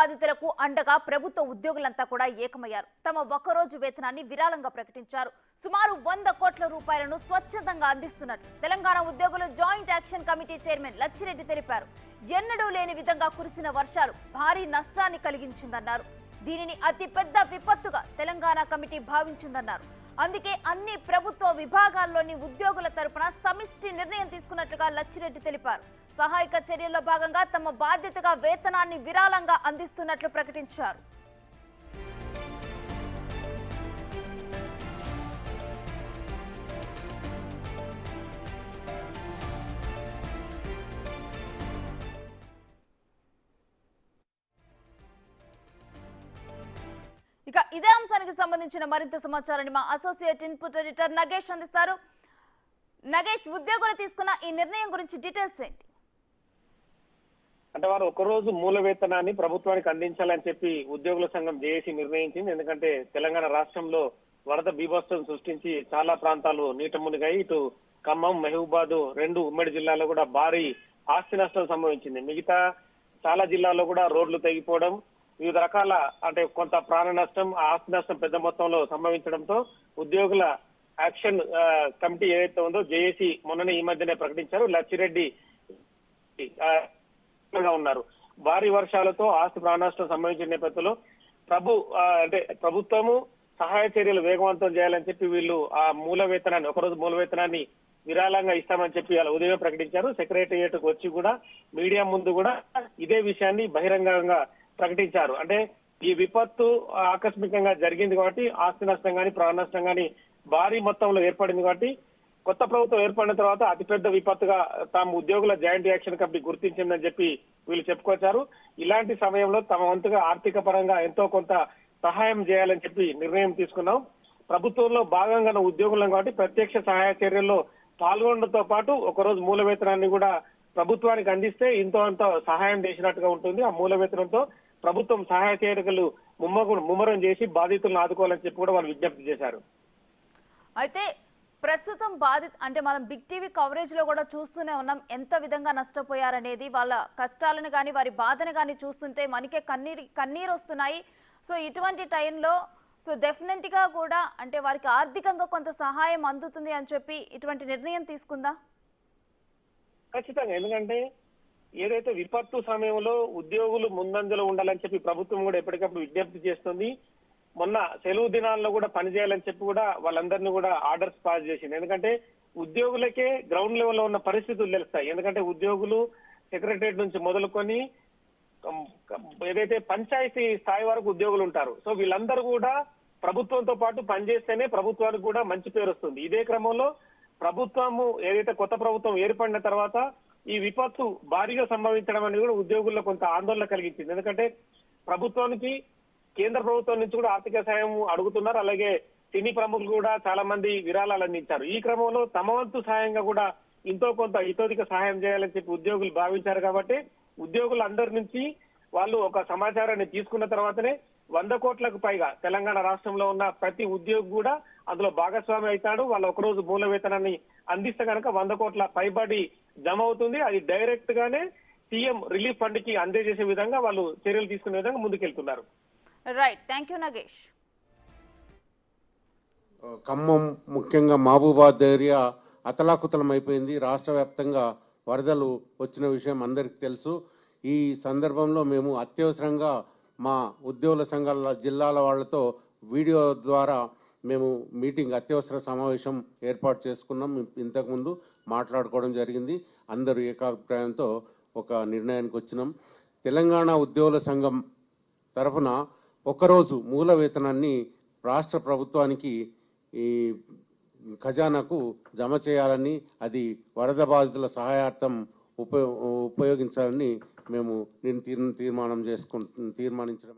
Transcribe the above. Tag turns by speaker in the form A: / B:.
A: బాధితులకు అండగా ప్రభుత్వ ఉద్యోగులంతా కూడా ఏకమయ్యారు. తమ ఒక్కరోజు వేతనాన్ని విరాళంగా ప్రకటించారు. సుమారు 100 కోట్ల రూపాయలను స్వచ్ఛందంగా అందిస్తున్నట్లు తెలంగాణ ఉద్యోగులు joint action committee chairman Lachireddy తెలిపారు. ఎన్నడూ లేని విధంగా కురిసిన వర్షాలు భారీ నష్టాన్ని కలిగించిందన్నారు. దీనిని అతిపెద్ద విపత్తుగా తెలంగాణ కమిటీ భావించిందన్నారు. అందుకే అన్ని ప్రభుత్వ విభాగాల్లోని ఉద్యోగుల తరపున సమిష్టి నిర్ణయం తీసుకున్నట్లుగా లచ్చిరెడ్డి తెలిపారు. సహాయక చర్యల్లో భాగంగా తమ బాధ్యతగా వేతనాన్ని విరాళంగా అందిస్తున్నట్లు ప్రకటించారు. ఇక ఇదే అంశానికి సంబంధించిన మరింత సమాచారాన్ని మా అసోసియేట్ ఇన్పుట్ ఎడిటర్ నగేష్ అందిస్తారు. నగేష్, ఉద్యోగులు తీసుకున్న ఈ నిర్ణయం గురించి డీటెయిల్స్ ఏంటి?
B: అంటే వారు ఒకరోజు మూల వేతనాన్ని ప్రభుత్వానికి అందించాలని చెప్పి ఉద్యోగుల సంఘం జేఏసీ నిర్ణయించింది. ఎందుకంటే తెలంగాణ రాష్ట్రంలో వరద బీభత్సం సృష్టించి చాలా ప్రాంతాలు నీట మునిగాయి. ఇటు ఖమ్మం, మహబూబాబాద్ రెండు ఉమ్మడి జిల్లాలో కూడా భారీ ఆస్తి నష్టం సంభవించింది. మిగతా చాలా జిల్లాల్లో కూడా రోడ్లు తెగిపోవడం, వివిధ రకాల అంటే కొంత ప్రాణ నష్టం, ఆస్తి నష్టం పెద్ద మొత్తంలో సంభవించడంతో ఉద్యోగుల యాక్షన్ కమిటీ ఏదైతే ఉందో జేఏసీ మొన్ననే ఈ మధ్యనే ప్రకటించారు. లచ్చిరెడ్డి ఉన్నారు. భారీ వర్షాలతో ఆస్తి ప్రాణనష్టం సంభవించిన నేపథ్యంలో ప్రభుత్వము సహాయ చర్యలు వేగవంతం చేయాలని చెప్పి వీళ్ళు ఆ మూల వేతనాన్ని ఒకరోజు మూల వేతనాన్ని విరాళంగా ఇస్తామని చెప్పి అలా ఉదయం ప్రకటించారు. సెక్రటేరియట్ కు వచ్చి కూడా మీడియా ముందు కూడా ఇదే విషయాన్ని బహిరంగంగా ప్రకటించారు. అంటే ఈ విపత్తు ఆకస్మికంగా జరిగింది కాబట్టి ఆస్తి నష్టం కానీ ప్రాణ నష్టం కానీ భారీ మొత్తంలో ఏర్పడింది కాబట్టి కొత్త ప్రభుత్వం ఏర్పడిన తర్వాత అతిపెద్ద విపత్తుగా తాము ఉద్యోగుల జాయింట్ యాక్షన్ కమిటీ గుర్తించిందని చెప్పి వీళ్ళు చెప్పుకొచ్చారు. ఇలాంటి సమయంలో తమ వంతుగా ఆర్థిక పరంగా ఎంతో కొంత సహాయం చేయాలని చెప్పి నిర్ణయం తీసుకున్నాం. ప్రభుత్వంలో భాగంగా ఉద్యోగులం కాబట్టి ప్రత్యక్ష సహాయ చర్యల్లో పాల్గొనడంతో పాటు ఒకరోజు మూల వేతనాన్ని కూడా ప్రభుత్వానికి అందిస్తే ఇంతో అంత సహాయం చేసినట్టుగా ఉంటుంది. ఆ మూల వేతనంతో ప్రభుత్వం సహాయ చర్యలు ముమ్మరం చేసి బాధితులను ఆదుకోవాలని చెప్పి కూడా వాళ్ళు విజ్ఞప్తి చేశారు.
A: అయితే ప్రస్తుతం అంటే మనం బిగ్ టీవీ కవరేజ్ లో కూడా చూస్తూనే ఉన్నాం ఎంత విధంగా నష్టపోయారనేది. వాళ్ళ కష్టాలను కానీ వారి బాధను కానీ చూస్తుంటే మనకే కన్నీరు వస్తున్నాయి. సో ఇటువంటి టైంలో డెఫినెట్ గా కూడా అంటే వారికి ఆర్థికంగా కొంత సహాయం అందుతుంది అని చెప్పి ఇటువంటి నిర్ణయం తీసుకుందా?
B: ఖచ్చితంగా. ఎందుకంటే ఏదైతే విపత్తు సమయంలో ఉద్యోగులు ముందంజలో ఉండాలని చెప్పి ప్రభుత్వం కూడా ఎప్పటికప్పుడు విజ్ఞప్తి చేస్తుంది. మొన్న సెలవు దినాల్లో కూడా పనిచేయాలని చెప్పి కూడా వాళ్ళందరినీ కూడా ఆర్డర్స్ పాస్ చేసింది. ఎందుకంటే ఉద్యోగులకే గ్రౌండ్ లెవెల్లో ఉన్న పరిస్థితులు తెలుస్తాయి. ఎందుకంటే ఉద్యోగులు సెక్రటరియట్ నుంచి మొదలుకొని ఏదైతే పంచాయతీ స్థాయి వరకు ఉద్యోగులు ఉంటారు. సో వీళ్ళందరూ కూడా ప్రభుత్వంతో పాటు పనిచేస్తేనే ప్రభుత్వానికి కూడా మంచి పేరు వస్తుంది. ఇదే క్రమంలో ప్రభుత్వము ఏదైతే కొత్త ప్రభుత్వం ఏర్పడిన తర్వాత ఈ విపత్తు భారీగా సంభవించడం అనేది కూడా ఉద్యోగుల్లో కొంత ఆందోళన కలిగించింది. ఎందుకంటే ప్రభుత్వానికి కేంద్ర ప్రభుత్వం నుంచి కూడా ఆర్థిక సాయం అడుగుతున్నారు. అలాగే సినీ ప్రముఖులు కూడా చాలా మంది విరాళాలు అందించారు. ఈ క్రమంలో తమ వంతు సాయంగా కూడా ఇంతో కొంత ఇతోధిక సహాయం చేయాలని చెప్పి ఉద్యోగులు భావించారు. కాబట్టి ఉద్యోగులందరి నుంచి వాళ్ళు ఒక సమాచారాన్ని తీసుకున్న తర్వాతనే 100 కోట్లకు పైగా తెలంగాణ రాష్ట్రంలో ఉన్న ప్రతి ఉద్యోగి కూడా అందులో భాగస్వామి అవుతాడు. వాళ్ళ ఒకరోజు మూల వేతనాన్ని అందిస్తే కనుక 100 కోట్ల పైబడి జమ అవుతుంది. అది డైరెక్ట్ గానే సీఎం రిలీఫ్ ఫండ్ కి అందజేసే విధంగా వాళ్ళు చర్యలు తీసుకునే విధంగా ముందుకెళ్తున్నారు.
A: Right, thank you Nagesh.
C: Khammam ముఖ్యంగా మహబూబాబాద్ ఏరియా అతలాకుతలం అయిపోయింది. రాష్ట్ర వ్యాప్తంగా వరదలు వచ్చిన విషయం అందరికీ తెలుసు. ఈ సందర్భంలో మేము అత్యవసరంగా మా ఉద్యోగుల సంఘాల జిల్లాల వాళ్లతో వీడియో ద్వారా మేము అత్యవసర సమావేశం ఏర్పాటు చేసుకున్నాం. ఇంతకుముందు మాట్లాడుకోవడం జరిగింది. అందరూ ఏకాభిప్రాయంతో ఒక నిర్ణయానికి వచ్చినాం. తెలంగాణ ఉద్యోగుల సంఘం తరఫున ఒకరోజు మూల వేతనాన్ని రాష్ట్ర ప్రభుత్వానికి ఈ ఖజానాకు జమ చేయాలని, అది వరద బాధితుల సహాయార్థం ఉపయోగించాలని మేము తీర్మానించడం